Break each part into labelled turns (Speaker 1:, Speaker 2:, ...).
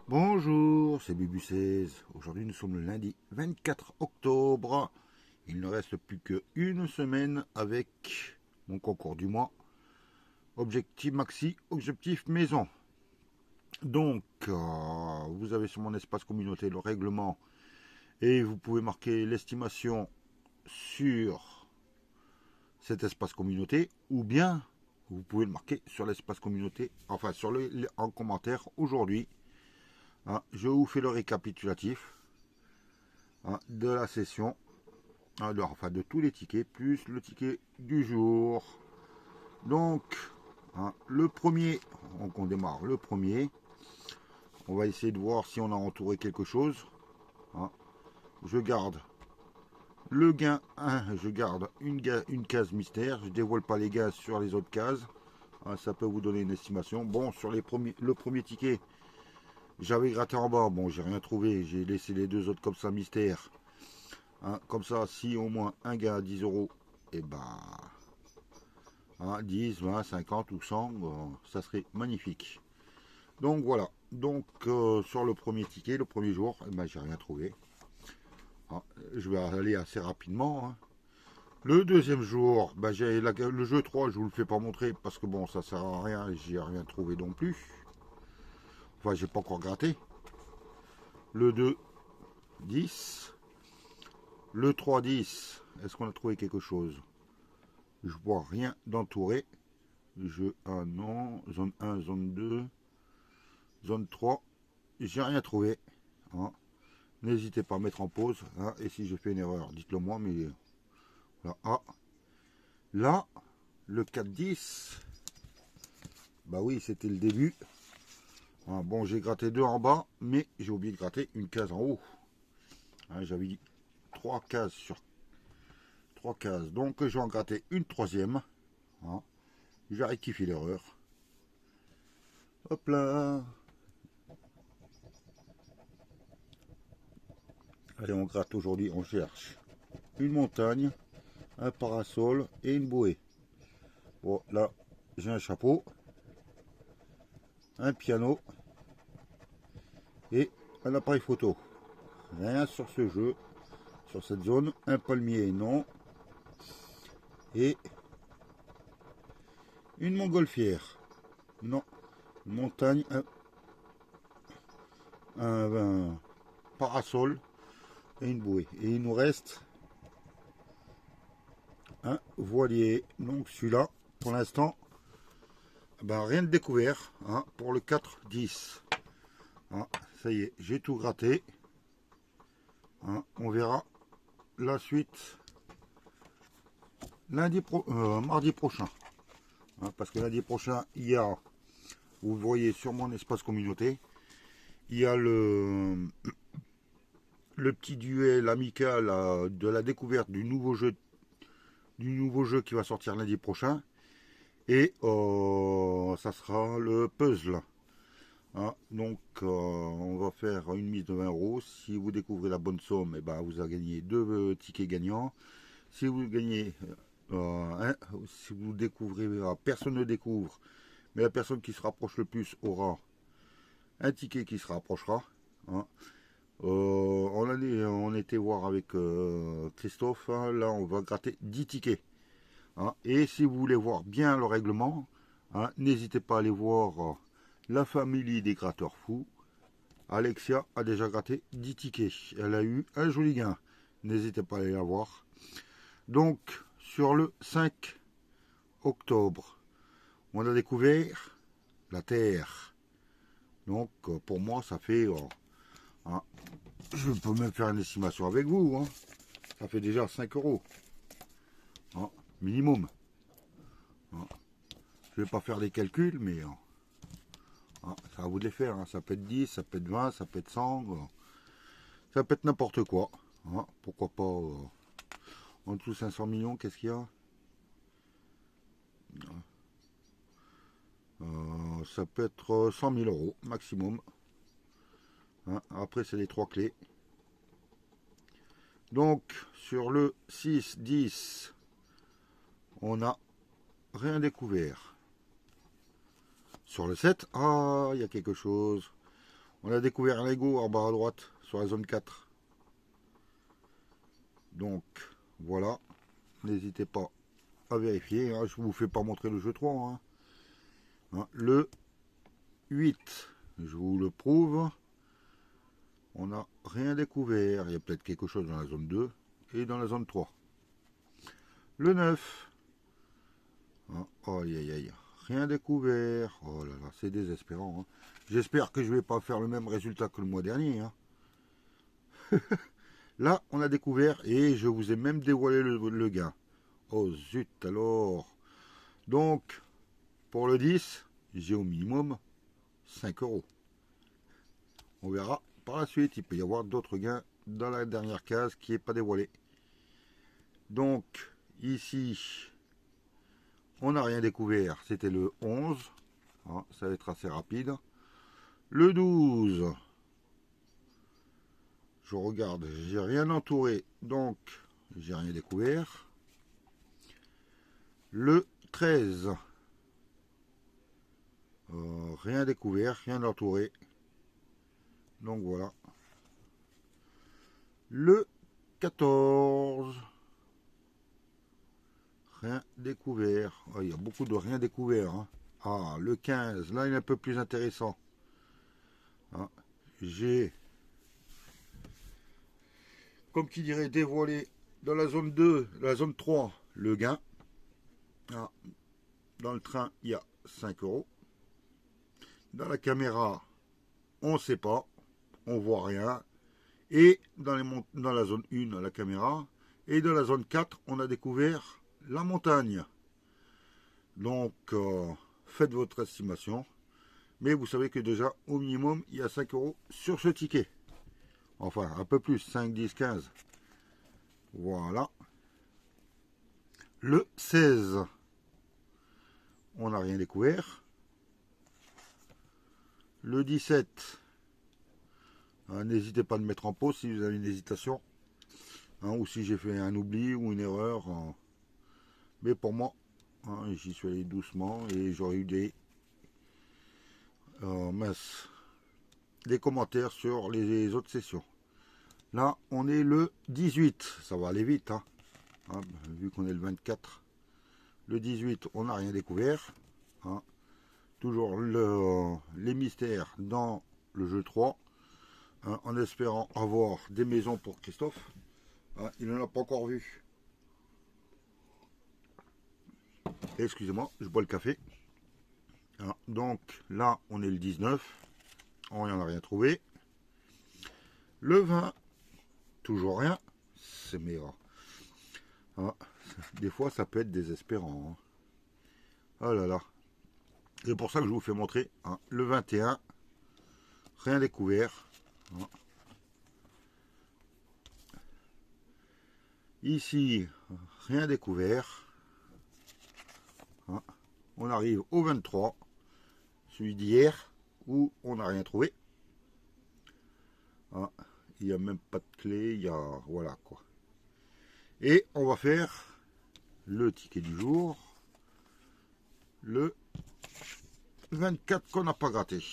Speaker 1: Bonjour, c'est Bubu16. Aujourd'hui, nous sommes le lundi 24 octobre. Il ne reste plus qu'une semaine avec mon concours du mois. Objectif maxi, objectif maison. Donc, vous avez sur mon espace communauté le règlement et vous pouvez marquer l'estimation sur cet espace communauté ou bien vous pouvez le marquer sur l'espace communauté, enfin en commentaire aujourd'hui. Je vous fais le récapitulatif de la session, enfin de tous les tickets, plus le ticket du jour. Donc, le premier, donc on démarre le premier. On va essayer de voir si on a entouré quelque chose. Je garde le gain 1, je garde une case mystère. Je dévoile pas les gains sur les autres cases. Ça peut vous donner une estimation. Bon, sur le premier ticket, j'avais gratté en bas. Bon, j'ai rien trouvé. J'ai laissé les deux autres comme ça mystère. Comme ça, si au moins un gain à 10 euros, et ben 10, 20, 50 ou 100, ça serait magnifique. Donc voilà. Donc sur le premier ticket, le premier jour, eh ben, j'ai rien trouvé. Je vais aller assez rapidement. Le deuxième jour, ben, j'ai le jeu 3, je vous le fais pas montrer parce que bon, ça sert à rien, j'ai rien trouvé non plus. Enfin, j'ai pas encore gratté. Le 2, 10. Le 3, 10. Est-ce qu'on a trouvé quelque chose? Je vois rien d'entouré. Jeu 1, non. Zone 1, zone 2. Zone 3. J'ai rien trouvé. N'hésitez pas à mettre en pause. Et si je fais une erreur, dites-le moi. Mais là, là, le 4-10. Bah oui, c'était le début. Bon, j'ai gratté 2 en bas, mais j'ai oublié de gratter une case en haut. J'avais dit 3 cases sur 3 cases. Donc, je vais en gratter une troisième. Je vais rectifier l'erreur. Hop là. Allez, on gratte aujourd'hui, on cherche une montagne, un parasol et une bouée. Bon, là, j'ai un chapeau, un piano et un appareil photo. Rien sur ce jeu, sur cette zone. Un palmier, non. Et une montgolfière. Non. Une montagne, un parasol et une bouée. Et il nous reste un voilier. Donc celui-là, pour l'instant, ben, rien de découvert pour le 4-10. Ça y est, j'ai tout gratté. On verra la suite mardi prochain. Parce que lundi prochain, il y a, vous voyez sur mon espace communauté, il y a le petit duel amical de la découverte du nouveau jeu qui va sortir lundi prochain. Et ça sera le puzzle. Donc on va faire une mise de 20 euros. Si vous découvrez la bonne somme, et ben, vous avez gagné 2 tickets gagnants. Si vous gagnez, si vous découvrez, personne ne découvre, mais la personne qui se rapproche le plus aura un ticket qui se rapprochera. On était voir avec Christophe. Là, on va gratter 10 tickets. Et si vous voulez voir bien le règlement, n'hésitez pas à aller voir la famille des gratteurs fous. Alexia a déjà gratté 10 tickets. Elle a eu un joli gain. N'hésitez pas à aller la voir. Donc, sur le 5 octobre, on a découvert la Terre. Donc, pour moi, ça fait... je peux même faire une estimation avec vous. Ça fait déjà 5 euros. Minimum. Je vais pas faire les calculs, mais... c'est à vous de les faire. Ça peut être 10, ça peut être 20, ça peut être 100. Ça peut être n'importe quoi. Pourquoi pas... en dessous 500 millions, qu'est-ce qu'il y a? Ça peut être 100 000 euros maximum. Après, c'est les 3 clés. Donc, sur le 6, 10, on n'a rien découvert. Sur le 7, il y a quelque chose. On a découvert un Lego en bas à droite sur la zone 4. Donc voilà, n'hésitez pas à vérifier, hein. Je ne vous fais pas montrer le jeu 3. Hein. Hein, le 8, je vous le prouve, on n'a rien découvert. Il y a peut-être quelque chose dans la zone 2 et dans la zone 3. Le 9, hein, oh, aïe, aïe, aïe, rien découvert. Oh là là, c'est désespérant. Hein. J'espère que je ne vais pas faire le même résultat que le mois dernier. Hein. Là, on a découvert et je vous ai même dévoilé le gain. Oh zut alors. Donc, pour le 10, j'ai au minimum 5 euros. On verra par la suite. Il peut y avoir d'autres gains dans la dernière case qui n'est pas dévoilée. Donc, ici, on n'a rien découvert. C'était le 11. Hein, ça va être assez rapide. Le 12. Je regarde, j'ai rien entouré, donc j'ai rien découvert. Le 13. Rien découvert, rien entouré. Donc voilà. Le 14. Rien découvert. Oh, il y a beaucoup de rien découvert. Hein. Ah, le 15. Là, il est un peu plus intéressant. Hein. J'ai, comme qui dirait, dévoilé dans la zone 2, la zone 3, le gain. Ah. Dans le train, il y a 5 euros. Dans la caméra, on ne sait pas. On voit rien. Et dans la zone 1, la caméra. Et dans la zone 4, on a découvert la montagne. Donc, faites votre estimation. Mais vous savez que déjà, au minimum, il y a 5 euros sur ce ticket. Enfin, un peu plus, 5, 10, 15. Voilà. Le 16, on n'a rien découvert. Le 17, n'hésitez pas à me mettre en pause si vous avez une hésitation. Hein, ou si j'ai fait un oubli ou une erreur. Mais pour moi, hein, j'y suis allé doucement et j'aurais eu des commentaires sur les autres sessions. Là, on est le 18. Ça va aller vite. Hein. Hein, vu qu'on est le 24. Le 18, on n'a rien découvert. Hein. Toujours les mystères dans le jeu 3. Hein, en espérant avoir des maisons pour Christophe. Hein, il n'en a pas encore vu. Excusez-moi, je bois le café. Hein, donc là, on est le 19. On n'en a rien trouvé. Le 20, toujours rien. C'est meilleur. Hein, des fois, ça peut être désespérant. Hein. Oh là là. C'est pour ça que je vous fais montrer. Hein, le 21, rien découvert. Hein. Ici, rien découvert. Hein. On arrive au 23, celui d'hier, où on n'a rien trouvé. Hein. Il n'y a même pas de clé, il y a... Voilà quoi. Et on va faire le ticket du jour, le 24 qu'on n'a pas gratté.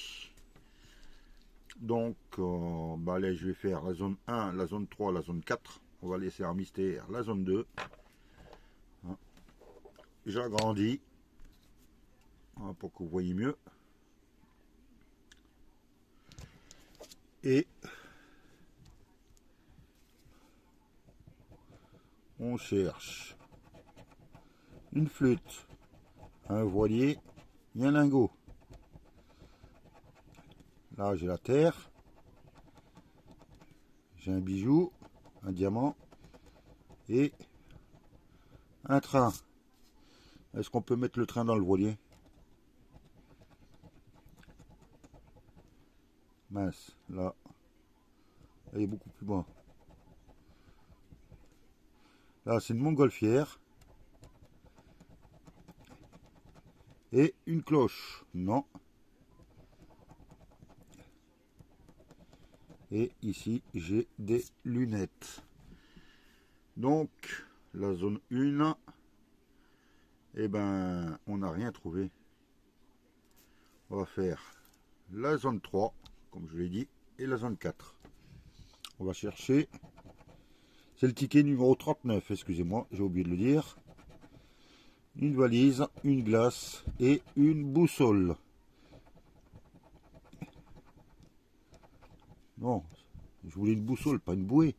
Speaker 1: Donc, là, je vais faire la zone 1, la zone 3, la zone 4. On va laisser un mystère la zone 2. Hein. J'agrandis hein, pour que vous voyez mieux. Et on cherche une flûte, un voilier et un lingot. Là, j'ai la terre. J'ai un bijou, un diamant et un train. Est-ce qu'on peut mettre le train dans le voilier? Mince, là, elle est beaucoup plus bas. Là, c'est une montgolfière. Et une cloche. Non. Et ici, j'ai des lunettes. Donc, la zone 1, eh ben, on n'a rien trouvé. On va faire la zone 3. comme je l'ai dit, et la zone 4. On va chercher. C'est le ticket numéro 39, excusez-moi, j'ai oublié de le dire. Une valise, une glace et une boussole. Non, je voulais une boussole, pas une bouée.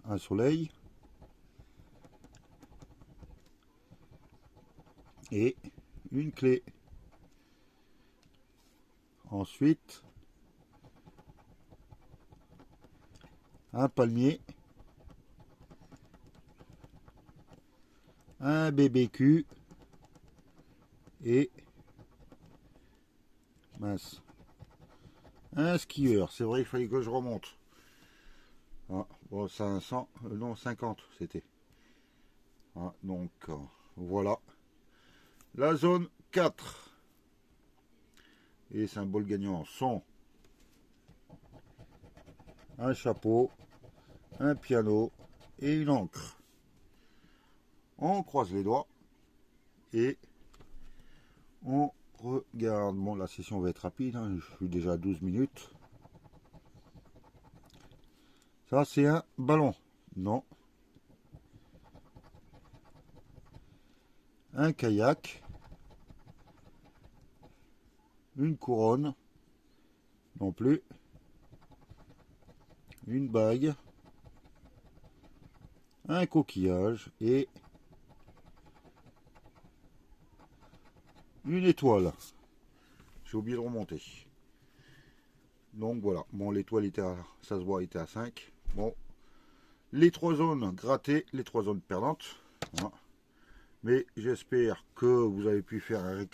Speaker 1: Un soleil. Et une clé. Ensuite, un palmier. Un BBQ. Et mince. Un skieur. C'est vrai, il fallait que je remonte. Ah, bon, 500, non 50 c'était. Ah, donc voilà. La zone 4. Et les symboles gagnants sont un chapeau, un piano et une encre. On croise les doigts et on regarde. Bon, la session va être rapide, hein. Je suis déjà à 12 minutes. Ça, c'est un ballon. Non. Un kayak. Une couronne. Non plus. Une bague. Un coquillage et une étoile. J'ai oublié de remonter. Donc voilà. Bon, l'étoile était à, ça se voit, était à 5. Bon. Les 3 zones grattées, les 3 zones perdantes. Voilà. Mais j'espère que vous avez pu faire un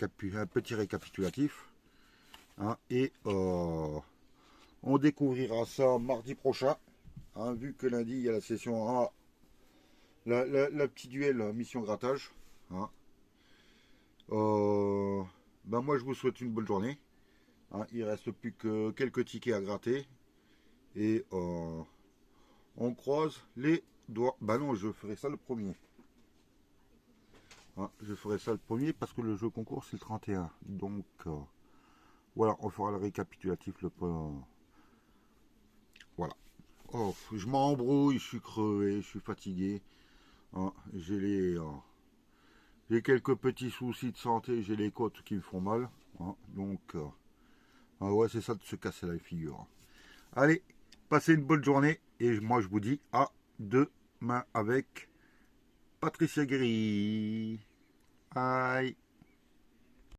Speaker 1: petit récapitulatif. Hein, et on découvrira ça mardi prochain. Hein, vu que lundi, il y a la session A. La petite duel mission grattage. Hein. Ben moi, je vous souhaite une bonne journée. Hein, il reste plus que quelques tickets à gratter. Et on croise les doigts. Ben non, je ferai ça le premier. Hein, je ferai ça le premier parce que le jeu concours, c'est le 31. Donc, voilà, on fera le récapitulatif le voilà. Oh, je m'embrouille, je suis crevé, je suis fatigué. Hein, j'ai quelques petits soucis de santé, j'ai les côtes qui me font mal. Hein, donc, ah ouais, c'est ça de se casser la figure. Allez, passez une bonne journée et moi je vous dis à demain avec Patricia Guéry. Bye.